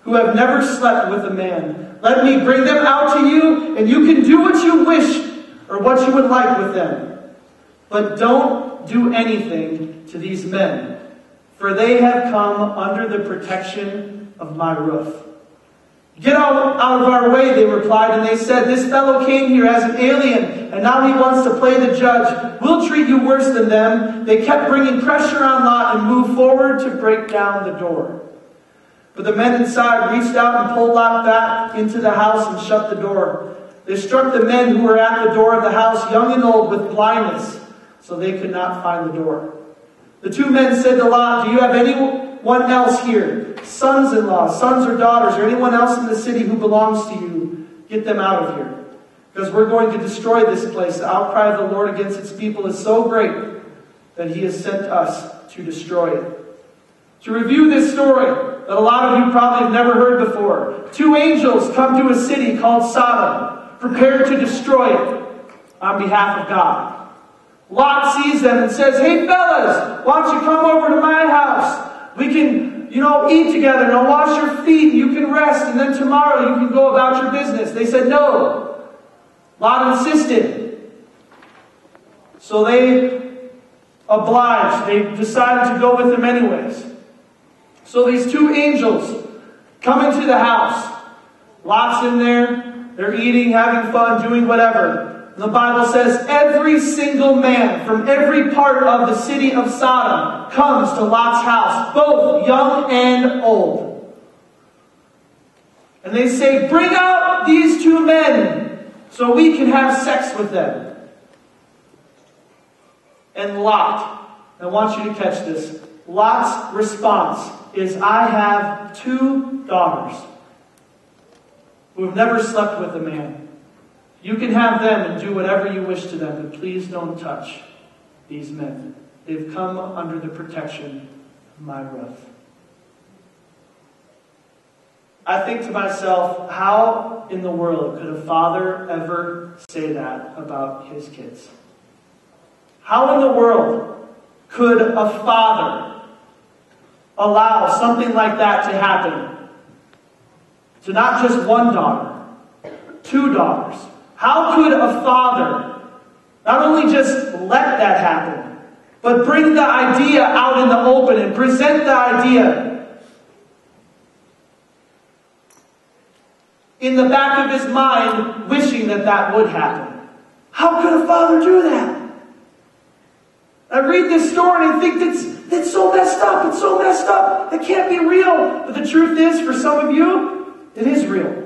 who have never slept with a man. Let me bring them out to you, and you can do what you wish or what you would like with them. But don't do anything to these men, for they have come under the protection of my roof." "Get out of our way," they replied, and they said, "This fellow came here as an alien, and now he wants to play the judge. We'll treat you worse than them." They kept bringing pressure on Lot and moved forward to break down the door. But the men inside reached out and pulled Lot back into the house and shut the door. They struck the men who were at the door of the house, young and old, with blindness, so they could not find the door. The two men said to Lot, "Do you have anyone else here? Sons-in-law, sons or daughters, or anyone else in the city who belongs to you? Get them out of here, because we're going to destroy this place. The outcry of the Lord against its people is so great that he has sent us to destroy it." To review this story that a lot of you probably have never heard before, two angels come to a city called Sodom, prepared to destroy it on behalf of God. Lot sees them and says, "Hey fellas, why don't you come over to my house? We can, eat together, and I'll wash your feet, and you can rest, and then tomorrow you can go about your business." They said no. Lot insisted. So they obliged. They decided to go with him anyways. So these two angels come into the house. Lot's in there. They're eating, having fun, doing whatever. The Bible says every single man from every part of the city of Sodom comes to Lot's house, both young and old. And they say, "Bring out these two men so we can have sex with them." And Lot, I want you to catch this, Lot's response is, "I have two daughters who have never slept with a man. You can have them and do whatever you wish to them, but please don't touch these men. They've come under the protection of my roof." I think to myself, how in the world could a father ever say that about his kids? How in the world could a father allow something like that to happen to not just one daughter, two daughters? How could a father not only just let that happen, but bring the idea out in the open and present the idea in the back of his mind, wishing that that would happen? How could a father do that? I read this story and I think that's so messed up. It's so messed up. It can't be real. But the truth is, for some of you, it is real.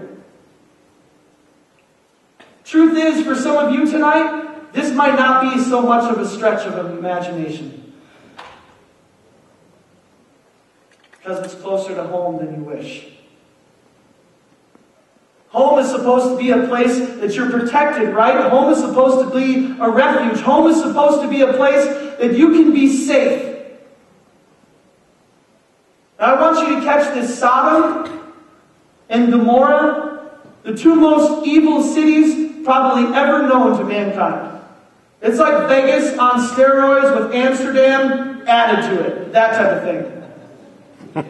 Truth is, for some of you tonight, this might not be so much of a stretch of an imagination, because it's closer to home than you wish. Home is supposed to be a place that you're protected, right? Home is supposed to be a refuge. Home is supposed to be a place that you can be safe. And I want you to catch this. Sodom and Gomorrah, the two most evil cities probably ever known to mankind. It's like Vegas on steroids with Amsterdam added to it. That type of thing.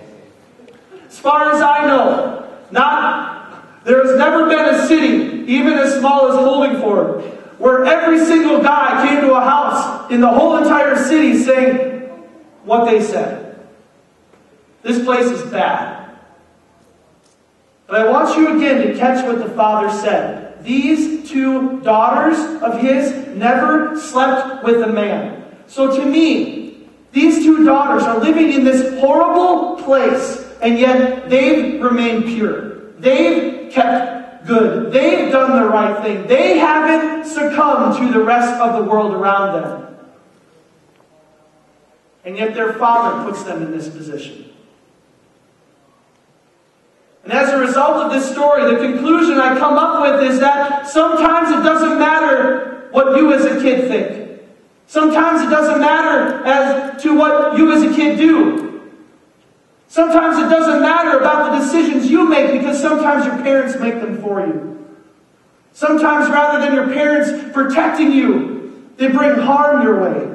As far as I know, there has never been a city, even as small as Holdingford, where every single guy came to a house in the whole entire city saying what they said. This place is bad. But I want you again to catch what the father said. These two daughters of his never slept with a man. So to me, these two daughters are living in this horrible place, and yet they've remained pure. They've kept good. They've done the right thing. They haven't succumbed to the rest of the world around them. And yet their father puts them in this position. And as a result of this story, the conclusion I come up with is that sometimes it doesn't matter what you as a kid think. Sometimes it doesn't matter as to what you as a kid do. Sometimes it doesn't matter about the decisions you make, because sometimes your parents make them for you. Sometimes rather than your parents protecting you, they bring harm your way.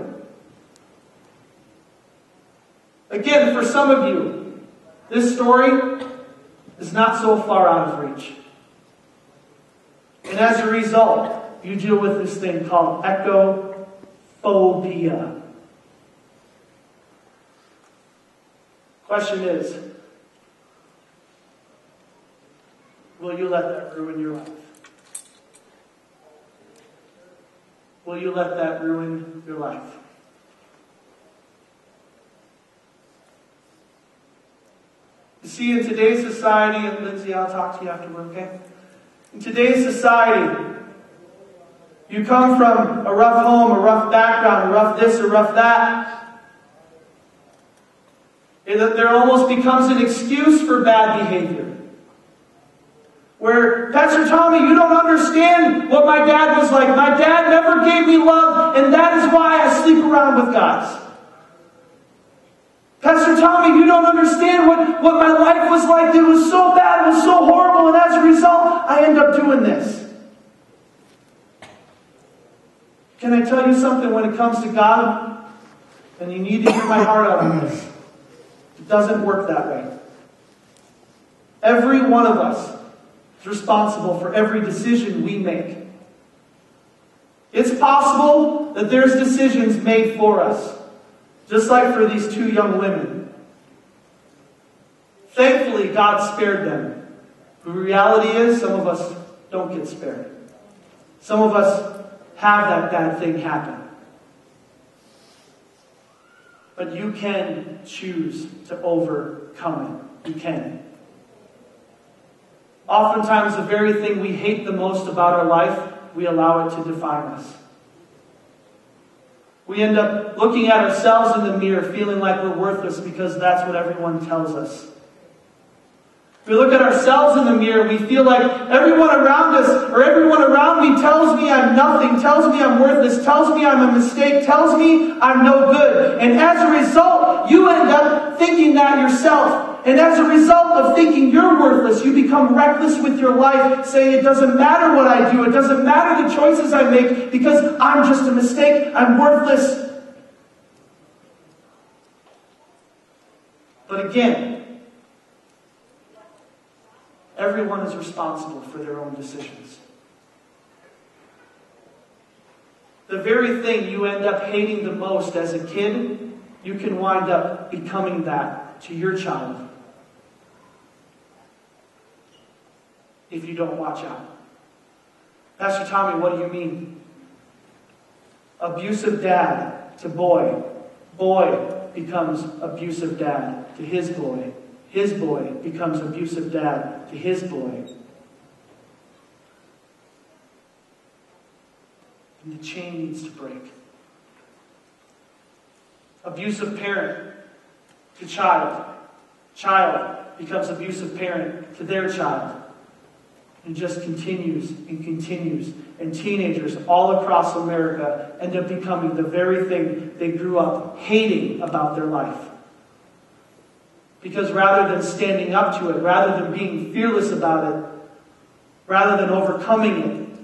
Again, for some of you, this story is not so far out of reach. And as a result, you deal with this thing called ecophobia. Question is, will you let that ruin your life? Will you let that ruin your life? You see, in today's society, and Lindsay, I'll talk to you afterward, okay? In today's society, you come from a rough home, a rough background, a rough this, a rough that. There almost becomes an excuse for bad behavior. Where, Pastor Tommy, you don't understand what my dad was like. My dad never gave me love, and that is why I sleep around with guys. Pastor Tommy, you don't understand what my life was like. It was so bad, it was so horrible, and as a result, I end up doing this. Can I tell you something when it comes to God? And you need to hear my heart out on this. It doesn't work that way. Every one of us is responsible for every decision we make. It's possible that there's decisions made for us, just like for these two young women. Thankfully, God spared them. The reality is, some of us don't get spared. Some of us have that bad thing happen. But you can choose to overcome it. You can. Oftentimes, the very thing we hate the most about our life, we allow it to define us. We end up looking at ourselves in the mirror, feeling like we're worthless because that's what everyone tells us. We look at ourselves in the mirror, we feel like everyone around us or everyone around me tells me I'm nothing, tells me I'm worthless, tells me I'm a mistake, tells me I'm no good. And as a result, you end up thinking that yourself. And as a result of thinking you're worthless, you become reckless with your life, saying it doesn't matter what I do, it doesn't matter the choices I make, because I'm just a mistake, I'm worthless. But again, everyone is responsible for their own decisions. The very thing you end up hating the most as a kid, you can wind up becoming that to your child if you don't watch out. Pastor Tommy, what do you mean? Abusive dad to boy. Boy becomes abusive dad to his boy. His boy becomes abusive dad to his boy. And the chain needs to break. Abusive parent to child. Child becomes abusive parent to their child. And just continues and continues. And teenagers all across America end up becoming the very thing they grew up hating about their life. Because rather than standing up to it, rather than being fearless about it, rather than overcoming it,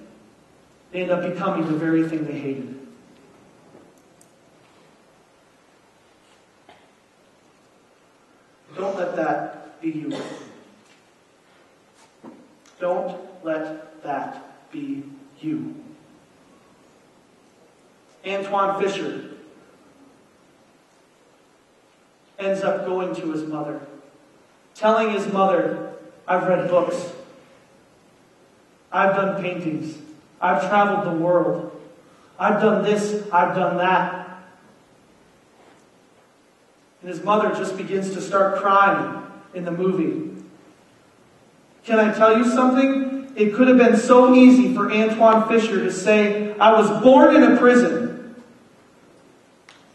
they end up becoming the very thing they hated. Don't let that be you. Don't let that be you. Antoine Fisher ends up going to his mother, telling his mother, I've read books, I've done paintings, I've traveled the world, I've done this, I've done that. And his mother just begins to start crying in the movie. Can I tell you something? It could have been so easy for Antoine Fisher to say, I was born in a prison.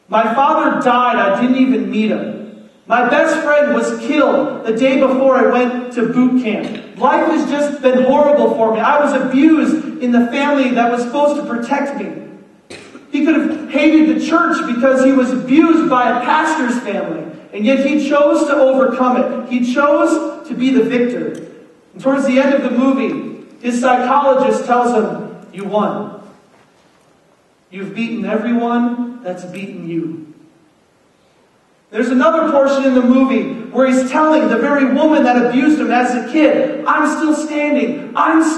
My father died, I didn't even meet him. My best friend was killed the day before I went to boot camp. Life has just been horrible for me. I was abused in the family that was supposed to protect me. He could have hated the church because he was abused by a pastor's family. And yet he chose to overcome it. He chose to be the victor. And towards the end of the movie, his psychologist tells him, you won. You've beaten everyone that's beaten you. There's another portion in the movie where he's telling the very woman that abused him as a kid, I'm still standing. I'm still